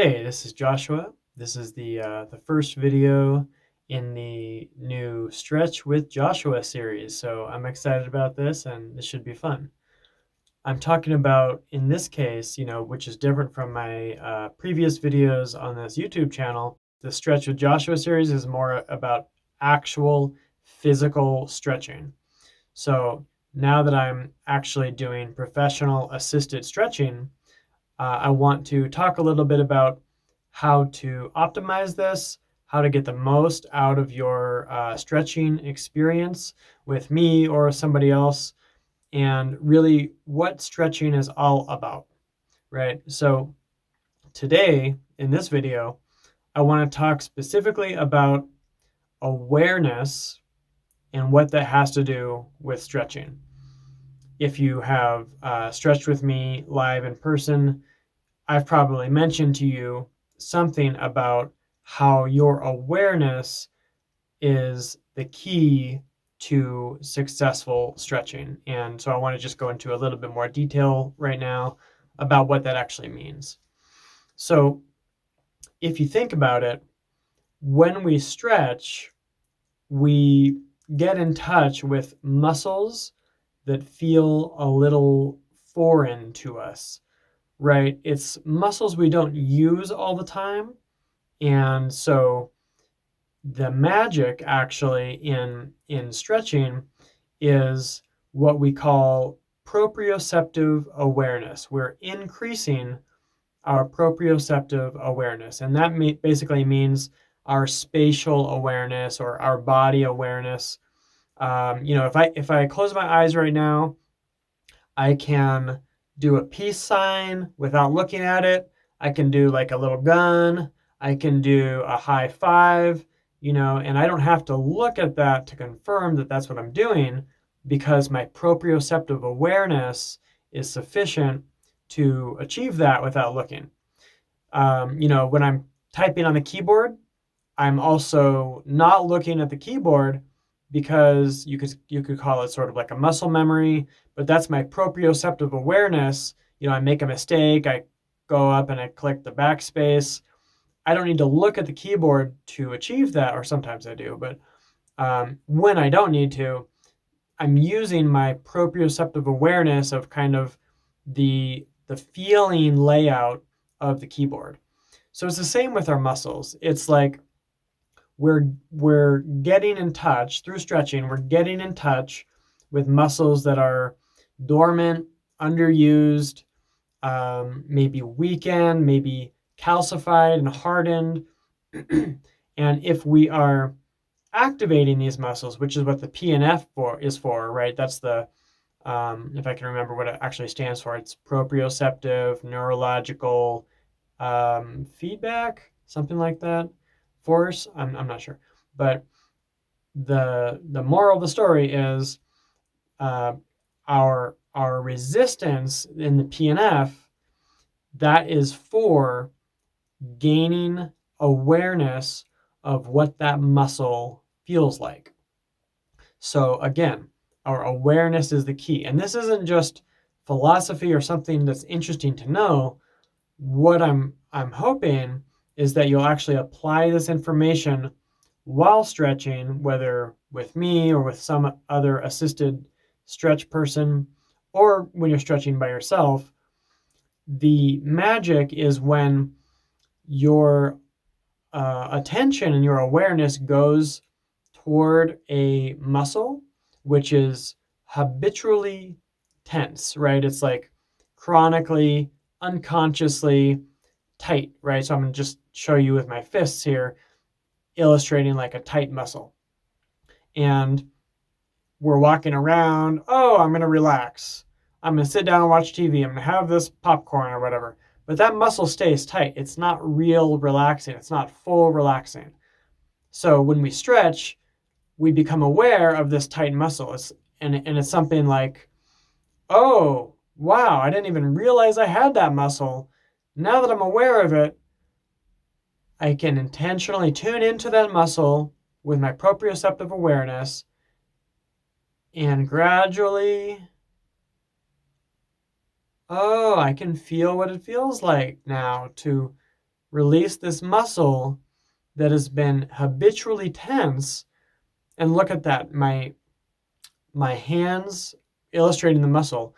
Hey, this is Joshua. This is the first video in the new Stretch with Joshua series. So I'm excited about this, and this should be fun. I'm talking about, in this case, which is different from my previous videos on this YouTube channel. The Stretch with Joshua series is more about actual physical stretching. So now that I'm actually doing professional assisted stretching, I want to talk a little bit about how to optimize this, how to get the most out of your stretching experience with me or somebody else, and really what stretching is all about, right? So today in this video, I want to talk specifically about awareness and what that has to do with stretching. If you have stretched with me live in person, I've probably mentioned to you something about how your awareness is the key to successful stretching. And so I want to just go into a little bit more detail right now about what that actually means. So if you think about it, when we stretch, we get in touch with muscles that feel a little foreign to us, right? It's muscles we don't use all the time. And so the magic actually in stretching is what we call proprioceptive awareness. We're increasing our proprioceptive awareness, and that basically means our spatial awareness or our body awareness. If I close my eyes right now, I can do a peace sign without looking at it. I can do like a little gun. I can do a high five, and I don't have to look at that to confirm that that's what I'm doing because my proprioceptive awareness is sufficient to achieve that without looking. When I'm typing on the keyboard, I'm also not looking at the keyboard because you could call it sort of like a muscle memory, but that's my proprioceptive awareness. I make a mistake, I go up and I click the backspace. I don't need to look at the keyboard to achieve that, or sometimes I do, but when I don't need to, I'm using my proprioceptive awareness of kind of the feeling layout of the keyboard. So it's the same with our muscles. It's like we're getting in touch through stretching. We're getting in touch with muscles that are dormant, underused, maybe weakened, maybe calcified and hardened. And if we are activating these muscles, which is what the PNF is for, right? That's the if I can remember what it actually stands for, it's proprioceptive neurological feedback, something like that. Force. I'm not sure, but the moral of the story is uh, our resistance in the PNF, that is for gaining awareness of what that muscle feels like. So again, our awareness is the key. And this isn't just philosophy or something that's interesting to know. What I'm hoping is that you'll actually apply this information while stretching, whether with me or with some other assisted stretch person, or when you're stretching by yourself. The magic is when your attention and your awareness goes toward a muscle which is habitually tense, right? It's like chronically, unconsciously tight, right? So I'm going to just show you with my fists here, illustrating like a tight muscle. And we're walking around. Oh, I'm going to relax. I'm going to sit down and watch TV. I'm going to have this popcorn or whatever. But that muscle stays tight. It's not real relaxing. It's not full relaxing. So when we stretch, we become aware of this tight muscle. And it's something like, oh, wow, I didn't even realize I had that muscle. Now that I'm aware of it, I can intentionally tune into that muscle with my proprioceptive awareness and gradually, oh, I can feel what it feels like now to release this muscle that has been habitually tense. And look at that, my hands illustrating the muscle.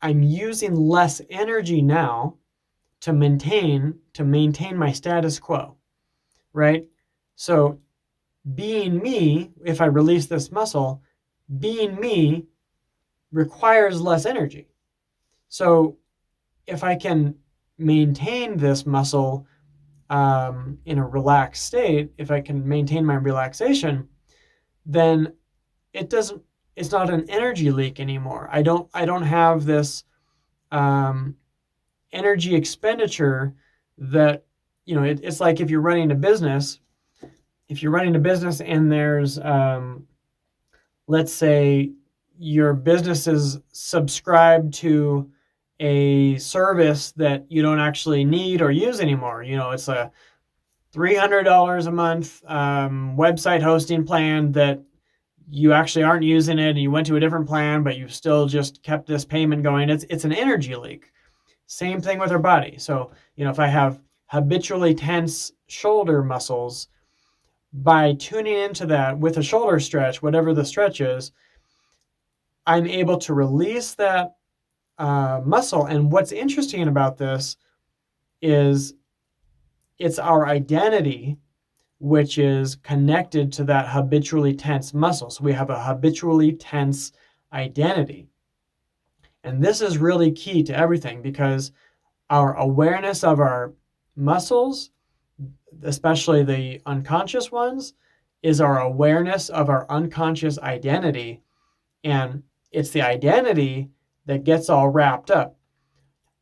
I'm using less energy now to maintain my status quo, right? So being me, if I release this muscle, being me requires less energy. So if I can maintain this muscle in a relaxed state, if I can maintain my relaxation, then it's not an energy leak anymore. I don't have this energy expenditure that, it's like if you're running a business, and there's, let's say your business is subscribed to a service that you don't actually need or use anymore. It's a $300 a month website hosting plan that you actually aren't using it, and you went to a different plan, but you still just kept this payment going. It's an energy leak. Same thing with our body. So, if I have habitually tense shoulder muscles, by tuning into that with a shoulder stretch, whatever the stretch is, I'm able to release that muscle. And what's interesting about this is it's our identity which is connected to that habitually tense muscle. So we have a habitually tense identity. And this is really key to everything, because our awareness of our muscles, especially the unconscious ones, is our awareness of our unconscious identity. And it's the identity that gets all wrapped up.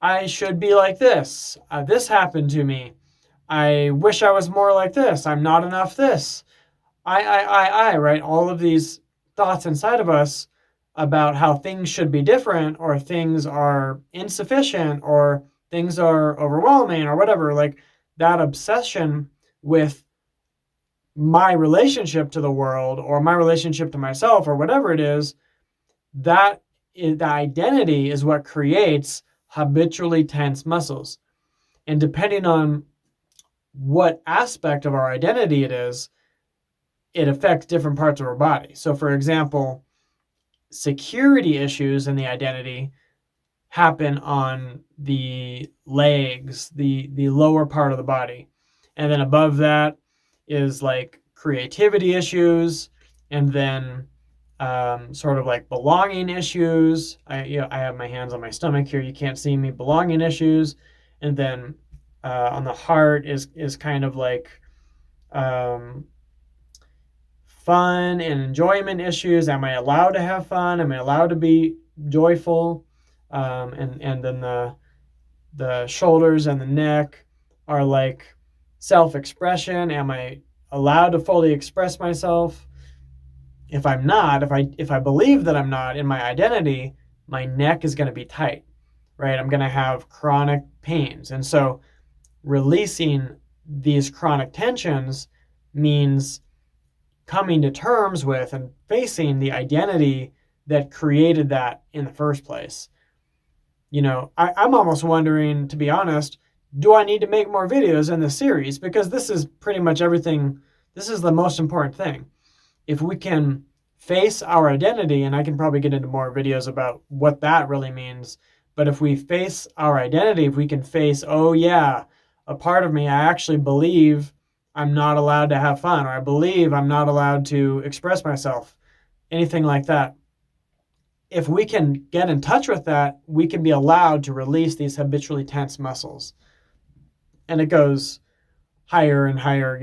I should be like this. This happened to me. I wish I was more like this. I'm not enough this. Right? All of these thoughts inside of us about how things should be different, or things are insufficient, or things are overwhelming, or whatever. Like that obsession with my relationship to the world, or my relationship to myself, or whatever it is, the identity is what creates habitually tense muscles. And depending on what aspect of our identity it is, it affects different parts of our body. So for example, security issues in the identity happen on the legs, the lower part of the body. And then above that is like creativity issues, and then sort of like belonging issues. I have my hands on my stomach here. You can't see me. Belonging issues. And then on the heart is kind of like fun and enjoyment issues. Am I allowed to have fun? Am I allowed to be joyful? And then the shoulders and the neck are like self-expression. Am I allowed to fully express myself? If I'm not, if I believe that I'm not in my identity, my neck is going to be tight, right? I'm going to have chronic pains. And so releasing these chronic tensions means coming to terms with and facing the identity that created that in the first place. I'm almost wondering, to be honest, do I need to make more videos in this series? Because this is pretty much everything. This is the most important thing. If we can face our identity, and I can probably get into more videos about what that really means, but if we face our identity, if we can face, oh yeah, a part of me, I actually believe I'm not allowed to have fun, or I believe I'm not allowed to express myself, anything like that. If we can get in touch with that, we can be allowed to release these habitually tense muscles. And it goes higher and higher.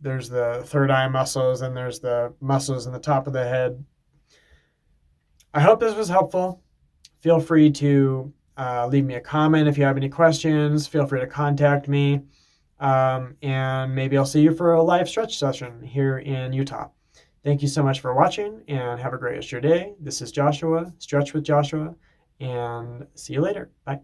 There's the third eye muscles, and there's the muscles in the top of the head. I hope this was helpful. Feel free to leave me a comment if you have any questions. Feel free to contact me. And maybe I'll see you for a live stretch session here in Utah. Thank you so much for watching, and have a great rest of your day. This is Joshua, Stretch with Joshua, and see you later. Bye.